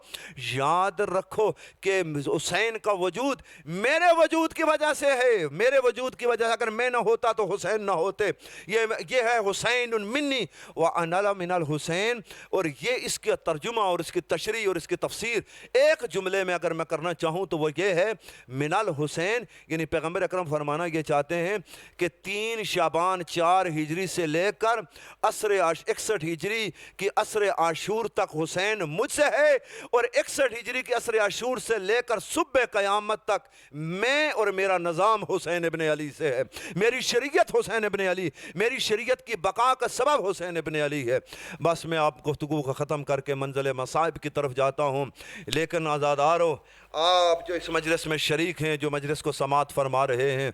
یاد رکھو کہ حسین کا وجود میرے وجود کی وجہ سے ہے، میرے وجود کی وجہ سے، اگر میں نہ ہوتا تو حسین نہ ہوتے۔ یہ ہے حسین منی وانا من الحسین، اور یہ اس کا ترجمہ اور اس کی تشریح اور اس کی تفسیر ایک جملے میں اگر میں کرنا چاہوں تو وہ یہ ہے من الحسین، یعنی پیغمبر اکرم فرمانا یہ چاہتے ہیں کہ 3 شعبان 4 ہجری سے لے کر 61 ہجری کی عصر عاشور تک حسین مجھ سے ہے، اور 61 ہجری کی عصر عاشور سے لے کر صبح قیامت تک میں اور میرا نظام حسین ابن علی سے ہے، میری شریعت حسین ابن علی، میری شریعت کی بقا کا سبب حسین ابن علی ہے۔ بس میں آپ گفتگو کو ختم کر کے منزل مصائب کی طرف جاتا ہوں، لیکن آزادارو، آپ جو اس مجلس میں شریک ہیں، جو مجلس کو سماعت فرما رہے ہیں،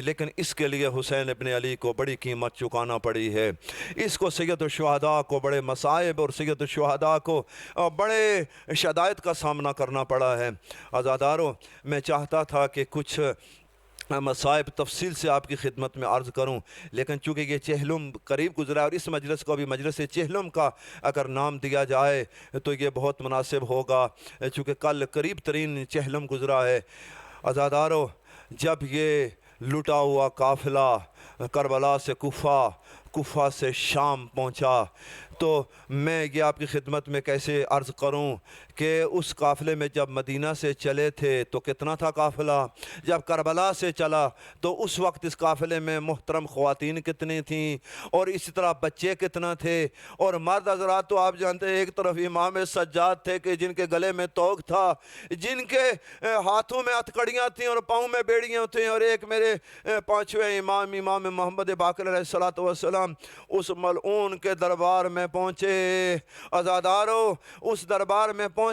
لیکن اس کے لیے حسین ابن علی کو بڑی قیمت چکانا پڑی ہے، اس کو سید الشہداء کو بڑے مصائب اور سید الشہداء کو بڑے شدائد کا سامنا کرنا پڑا ہے۔ آزادارو، میں چاہتا تھا کہ کچھ مصائب تفصیل سے آپ کی خدمت میں عرض کروں، لیکن چونکہ یہ چہلم قریب گزرا ہے اور اس مجلس کو بھی مجلس چہلم کا اگر نام دیا جائے تو یہ بہت مناسب ہوگا، چونکہ کل قریب ترین چہلم گزرا ہے۔ عزادارو، جب یہ لٹا ہوا قافلہ کربلا سے کوفہ سے شام پہنچا تو میں یہ آپ کی خدمت میں کیسے عرض کروں کہ اس قافلے میں جب مدینہ سے چلے تھے تو کتنا تھا قافلہ، جب کربلا سے چلا تو اس وقت اس قافلے میں محترم خواتین کتنی تھیں، اور اسی طرح بچے کتنا تھے، اور مرد حضرات تو آپ جانتے ہیں ایک طرف امام سجاد تھے کہ جن کے گلے میں توق تھا، جن کے ہاتھوں میں ہتھکڑیاں تھیں اور پاؤں میں بیڑیاں تھیں، اور ایک میرے 5ویں امام محمد باقر علیہ السلام اس ملعون کے دربار میں پہنچے۔ عزادارو، اس دربار میں پہنچے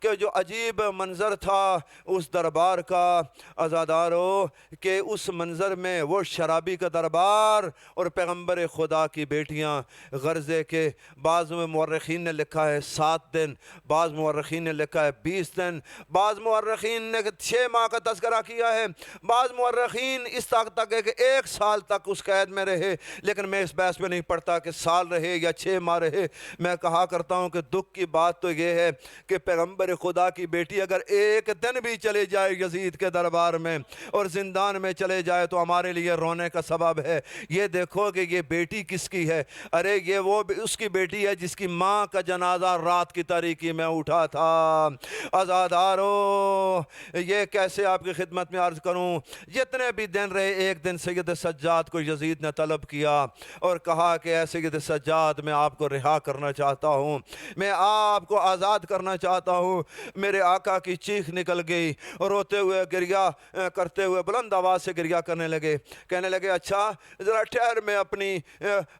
کہ جو عجیب منظر تھا اس دربار کا، عزادارو، کہ اس منظر میں وہ شرابی کا دربار اور پیغمبر خدا کی بیٹیاں، غرضے کے بعض مورخین نے لکھا ہے 7 دن، بعض مورخین نے لکھا ہے 20 دن، بعض مورخین نے 6 ماہ کا تذکرہ کیا ہے، بعض مورخین اس تک ہے کہ 1 سال تک اس قید میں رہے، لیکن میں اس بحث میں نہیں پڑھتا کہ سال رہے یا 6 ماہ رہے۔ میں کہا کرتا ہوں کہ دکھ کی بات تو یہ ہے کہ پیغمبر خدا کی بیٹی اگر 1 دن بھی چلے جائے یزید کے دربار میں اور زندان میں چلے جائے تو ہمارے لیے رونے کا سبب ہے۔ یہ دیکھو کہ یہ بیٹی کس کی ہے، ارے یہ وہ اس کی بیٹی ہے جس کی ماں کا جنازہ رات کی تاریکی میں اٹھا تھا۔ عزادارو، یہ کیسے آپ کی خدمت میں عرض کروں، جتنے بھی دن رہے، ایک دن سید سجاد کو یزید نے طلب کیا اور کہا کہ اے سید سجاد، میں آپ کو رہا کرنا چاہتا ہوں، میں آپ کو آزاد کرنا چاہتا ہوں۔ میرے آقا کی چیخ نکل گئی، روتے ہوئے گریہ کرتے ہوئے بلند آواز سے گریہ کرنے لگے، کہنے لگے اچھا ذرا ٹھہر، میں اپنی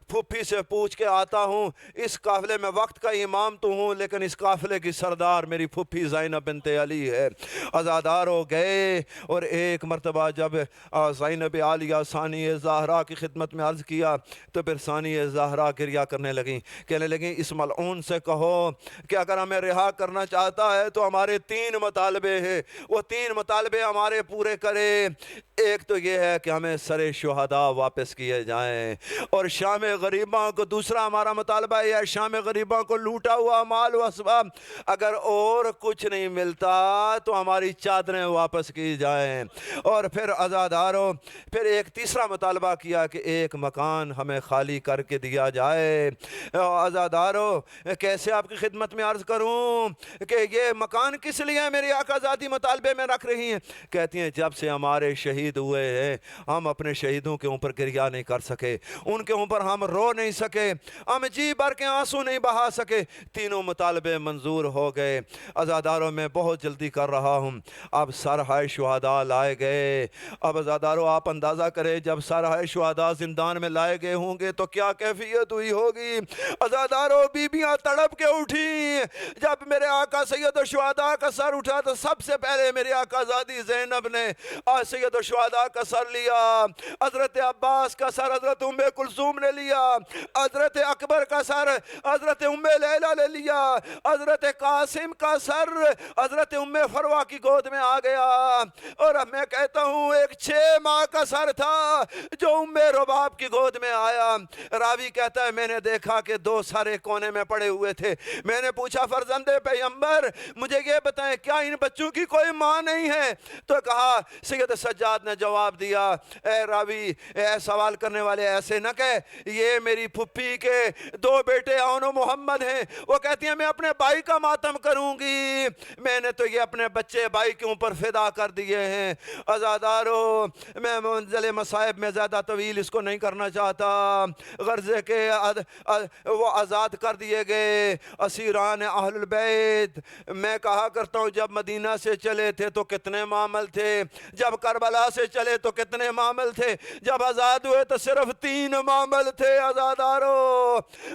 پھوپھی سے پوچھ کے آتا ہوں، اس قافلے میں وقت کا امام تو ہوں لیکن اس قافلے کی سردار میری پھوپھی زینب بنت علی ہے۔ عزادارو گئے اور ایک مرتبہ جب زینب عالیہ ثانی زہرا کی خدمت میں عرض کیا تو پھر ثانی زہرا گریہ کرنے لگیں، کہنے لگیں اس ملعون سے کہو کہ اگر ہمیں رہا کرنا چاہتا ہے تو ہمارے 3 مطالبے ہیں، وہ 3 مطالبے ہمارے پورے کرے۔ ایک تو یہ ہے کہ ہمیں سر شہداء واپس کیے جائیں، اور شام غریباں کو، دوسرا ہمارا مطالبہ یہ ہے شام غریباں کو لوٹا ہوا مال و اسباب، اگر اور کچھ نہیں ملتا تو ہماری چادریں واپس کی جائیں۔ اور پھر عزادارو، پھر ایک تیسرا دوسرا مطالبہ کیا کہ ایک مکان ہمیں خالی کر کے دیا جائے۔ عزادارو کیسے آپ کی خدمت میں عرض کروں کہ یہ مکان کس لیے ہے میری آقا ذاتی مطالبے میں رکھ رہی ہیں؟ کہتی ہیں جب سے ہمارے شہید ہوئے ہیں ہم اپنے شہیدوں کے اوپر گریہ نہیں کر سکے، ان کے اوپر ہم رو نہیں سکے، ہم جی بھر کے آنسو نہیں بہا سکے۔ تینوں مطالبے منظور ہو گئے۔ عزاداروں میں بہت جلدی کر رہا ہوں، اب سرحائے شہداء لائے گئے۔ اب عزاداروں آپ اندازہ کریں جب سرحائے شہداء زندان میں لائے گئے ہوں گے تو کیا کیفیت ہوئی ہوگی۔ عزاداروں بیبیاں تڑپ کے اٹھی۔ جب میرے آقا سید الشہداء کا سر اٹھا تو سب سے پہلے میرے آقا زادی زینب نے سید الشہداء کا سر لیا، حضرت عباس کا سر حضرت ام کلثوم نے لیا، حضرت اکبر کا سر حضرت ام لیلہ نے لیا، حضرت قاسم کا سر حضرت ام فروہ کی گود میں آ گیا۔ اور اب میں کہتا ہوں ایک 6 ماہ کا سر تھا جو ام رباب کی گود میں آیا۔ راوی کہتا ہے میں نے دیکھا کہ 2 سر ایک کونے میں پڑے ہوئے تھے۔ میں نے پوچھا فرزند پیغمبر مجھے یہ بتائیں کیا ان بچوں کی کوئی ماں نہیں ہے؟ تو کہا سید سجاد نے جواب دیا اے راوی اے سوال کرنے والے ایسے نہ کہہ، یہ میری پھپھی کے 2 بیٹے اون و محمد ہیں۔ وہ کہتی ہیں میں اپنے بھائی کا ماتم کروں گی، میں نے تو یہ اپنے بچے بھائی کے اوپر فدا کر دیے ہیں۔ عزادارو میں منزل مصائب میں زیادہ طویل اس کو نہیں کرنا چاہتا۔ غرضے کے وہ آزاد کر دیے گئے اسیران اہل البیت۔ میں کہا کرتا ہوں جب مدینہ سے چلے تھے تو کتنے معامل تھے، جب کربلا سے چلے تو کتنے معامل تھے، جب آزاد ہوئے تو صرف 3 معامل تھے۔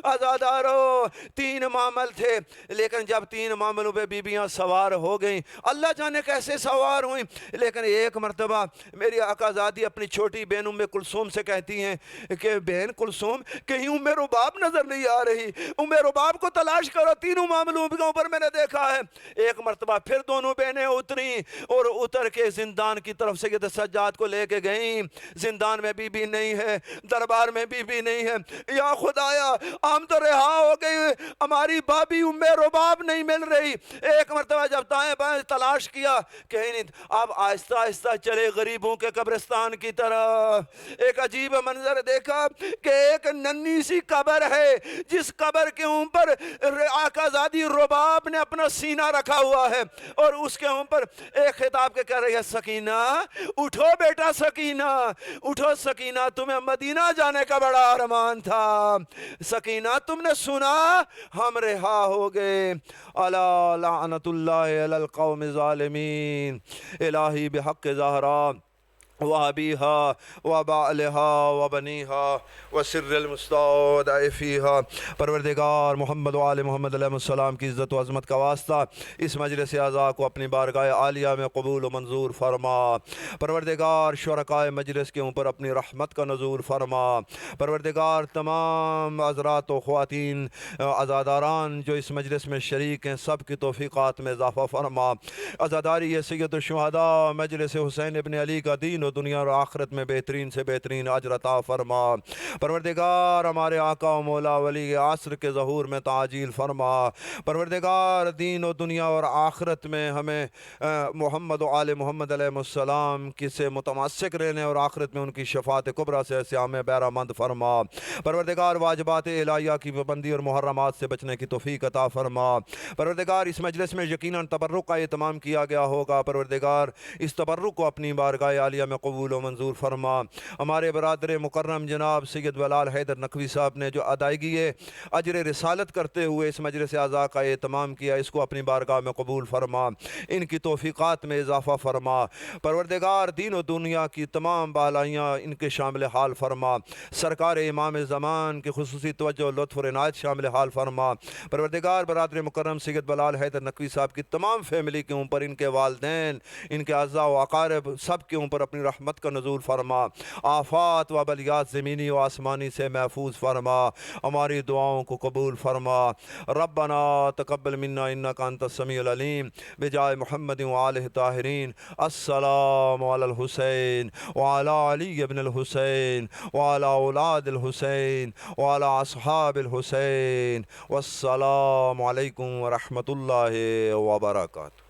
عزادارو 3 معامل تھے، لیکن جب 3 معاملوں پہ بیبیاں سوار ہو گئیں، اللہ جانے کیسے سوار ہوئیں، لیکن ایک مرتبہ میری آقا زادی اپنی چھوٹی بہن ام کلثوم سے کہتی ہیں کہ بہن کلثوم کہیں ام رباب نظر نہیں آ رہی، ام رباب کو تلاش کرو، 3 معاملوں کے اوپر میں نے دیکھا ہے۔ ایک مرتبہ پھر دونوں بہنیں اتری اور اتر کے زندان کی طرف سید سجاد کو لے کے گئیں۔ زندان میں بی بی نہیں ہے، دربار میں بی بی نہیں ہے۔ یا خدایا ہم تو رہا ہو گئی، ہماری بابی ام رباب نہیں مل رہی۔ ایک مرتبہ جب دائیں بائیں تلاش کیا کہیں نہیں، اب آہستہ آہستہ چلے غریبوں کے قبرستان کی طرف۔ ایک عجیب منظر دیکھا کہ ایک ننھی سی قبر ہے جس قبر کے اوپر آقا زادی رباب نے اپنا سینہ رکھا ہوا ہے، اور اس کے اوپر ایک خطاب کے کہہ رہی ہے سکینہ اٹھو بیٹا، سکینہ اٹھو، سکینہ تمہیں مدینہ جانے کا بڑا ارمان تھا، سکینہ تم نے سنا ہم رہا ہو گئے۔ الا لعنت اللہ علی القوم الظالمین۔ الہی بحق زہرا وابیہا وبعلہا وبنیہا وسر المستودع فیہا، پروردگار محمد و آل محمد علیہ السلام کی عزت و عظمت کا واسطہ اس مجلس اعزاء کو اپنی بارگاہ عالیہ میں قبول و منظور فرما۔ پروردگار شرکائے مجلس کے اوپر اپنی رحمت کا نزول فرما۔ پروردگار تمام حضرات و خواتین عزاداران جو اس مجلس میں شریک ہیں سب کی توفیقات میں اضافہ فرما۔ عزاداری سید الشہداء مجلس حسین ابن علی کا دین و دنیا اور آخرت میں بہترین سے بہترین اجر عطا فرما۔ پروردگار ہمارے آقا و مولا ولی عصر کے ظہور میں تعجیل فرما۔ پروردگار دین و دنیا اور آخرت میں ہمیں محمد و آل محمد علیہ السلام کی سے متمسک رہنے اور آخرت میں ان کی شفاعت کبریٰ سے سیام بیرہ مند فرما۔ پروردگار واجبات الہیہ کی پابندی اور محرمات سے بچنے کی توفیق عطا فرما۔ پروردگار اس مجلس میں یقیناً تبرک کا اہتمام کیا گیا ہوگا، پروردگار اس تبرک کو اپنی بارگاہ عالیہ میں قبول و منظور فرما۔ ہمارے برادر مکرم جناب سید بلال حیدر نقوی صاحب نے جو ادائیگی اجر رسالت کرتے ہوئے اس مجلس اعزاء کا اہتمام کیا، اس کو اپنی بارگاہ میں قبول فرما، ان کی توفیقات میں اضافہ فرما۔ پروردگار دین و دنیا کی تمام بالائیاں ان کے شامل حال فرما۔ سرکار امام زمان کی خصوصی توجہ لطف اور عنایت شامل حال فرما۔ پروردگار برادر مکرم سید بلال حیدر نقوی صاحب کی تمام فیملی کے اوپر، ان کے والدین، ان کے اعزاء و اقارب سب کے اوپر اپنی رحمت کا نزول فرما۔ آفات و بلیات زمینی و آسمانی سے محفوظ فرما۔ ہماری دعاؤں کو قبول فرما۔ ربنا تقبل منا انک انت السمیع العلیم بجائے محمد و آلہ طاہرین۔ السلام علی الحسین وعلی علی بن الحسین وعلی اولاد الحسین وعلی اصحاب الحسین، والسلام علیکم ورحمۃ اللہ وبرکاتہ۔